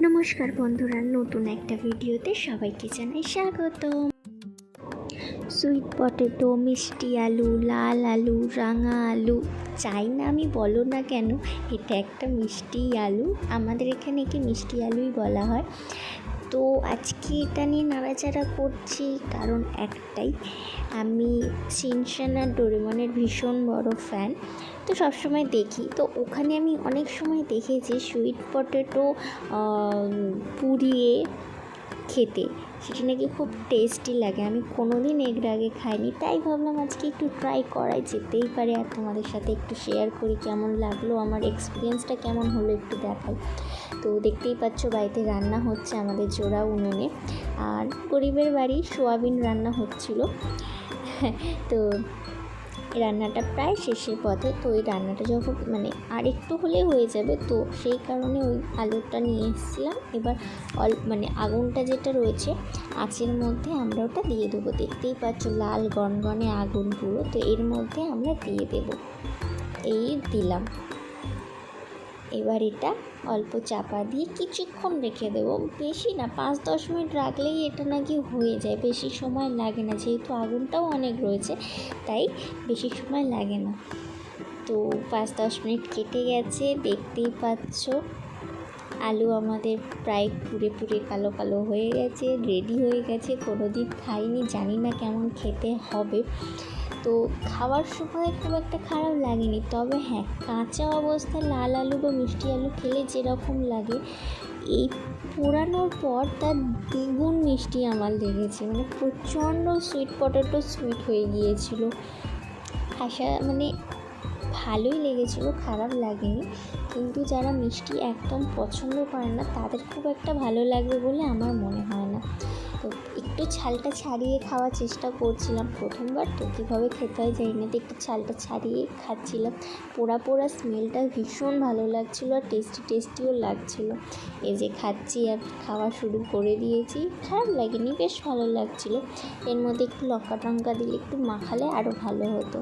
নমস্কার বন্ধুরা, নতুন একটা ভিডিওতে সবাইকে জানাই স্বাগত। সুইট পটেটো, মিষ্টি আলু, লাল আলু, রাঙা আলু, চাই না আমি বলো না কেন, এটা একটা মিষ্টি আলু। আমাদের এখানে একে মিষ্টি আলুই বলা হয়। তো আজকে এটা নিয়ে নাড়াচাড়া করছি কারণ একটাই, আমি শিনচ্যান আর ডোরেমনের ভীষণ বড় ফ্যান। তো সবসময় দেখি, তো ওখানে আমি অনেক সময় দেখেছি সুইট পটেটো পুড়িয়ে খেতে, সেটা নাকি খুব টেস্টি লাগে। আমি কোনো দিন এর আগে খাইনি, তাই ভাবলাম আজকে একটু ট্রাই করাই যেতেই পারে, আর তোমাদের সাথে একটু শেয়ার করি কেমন লাগলো, আমার এক্সপিরিয়েন্সটা কেমন হলো একটু দেখাই। তো দেখতেই পাচ্ছ বাড়িতে রান্না হচ্ছে আমাদের জোড়া উনুনে, আর গরিবের বাড়ি সোয়াবিন রান্না হচ্ছিল। তো রান্নাটা প্রায় শেষের পথে। তো ওই রান্নাটা যখন আর একটু হলে হয়ে যাবে, তো সেই কারণে ওই আলুটা নিয়ে এসেছিলাম। এবার আগুনটা যেটা রয়েছে আঁচের মধ্যে আমরা ওটা দিয়ে দেবো। দেখতেই পাচ্ছ লাল গনগনে আগুন পুরো। তো এর মধ্যে আমরা দিয়ে দেবো, এই দিলাম। এবার এটা অল্প চাপা দিয়ে কিছুক্ষণ রেখে দেবো, বেশি না 5-10 মিনিট রাখলেই এটা নাকি হয়ে যায়, বেশি সময় লাগে না, যেহেতু আগুনটাও অনেক রয়েছে তাই বেশি সময় লাগে না। তো 5-10 মিনিট কেটে গেছে, দেখতেই পাচ্ছ আলু আমাদের প্রায় পুড়ে পুড়ে কালো কালো হয়ে গেছে, রেডি হয়ে গেছে। কোনো দিন খাইনি, জানি না কেমন খেতে হবে। তো খাওয়ার সময় খুব একটা খারাপ লাগেনি, তবে হ্যাঁ, কাঁচা অবস্থায় লাল আলু বা মিষ্টি আলু খেলে যেরকম লাগে, এই পোড়ানোর পর তার দ্বিগুণ মিষ্টি আমার লেগেছে। প্রচণ্ড সুইট পটেটো সুইট হয়ে গিয়েছিল। ভালোই লেগেছিল, খারাপ লাগেনি। কিন্তু যারা মিষ্টি একদম পছন্দ করে না তাদের খুব একটা ভালো লাগবে বলে আমার মনে হয় না। তো একটু ছালটা ছাড়িয়ে খাওয়ার চেষ্টা করছিলাম, প্রথমবার তো কীভাবে খেতে হয় জানি না, তো একটু ছালটা ছাড়িয়ে খাচ্ছিলাম। পোড়া পোড়া স্মেলটা ভীষণ ভালো লাগছিলো, আর টেস্টিও লাগছিলো। এই যে খাচ্ছি আর খাওয়া শুরু করে দিয়েছি, খারাপ লাগেনি, বেশ ভালো লাগছিলো। এর মধ্যে একটু লঙ্কা টঙ্কা দিলে, একটু মাখালে আরও ভালো হতো।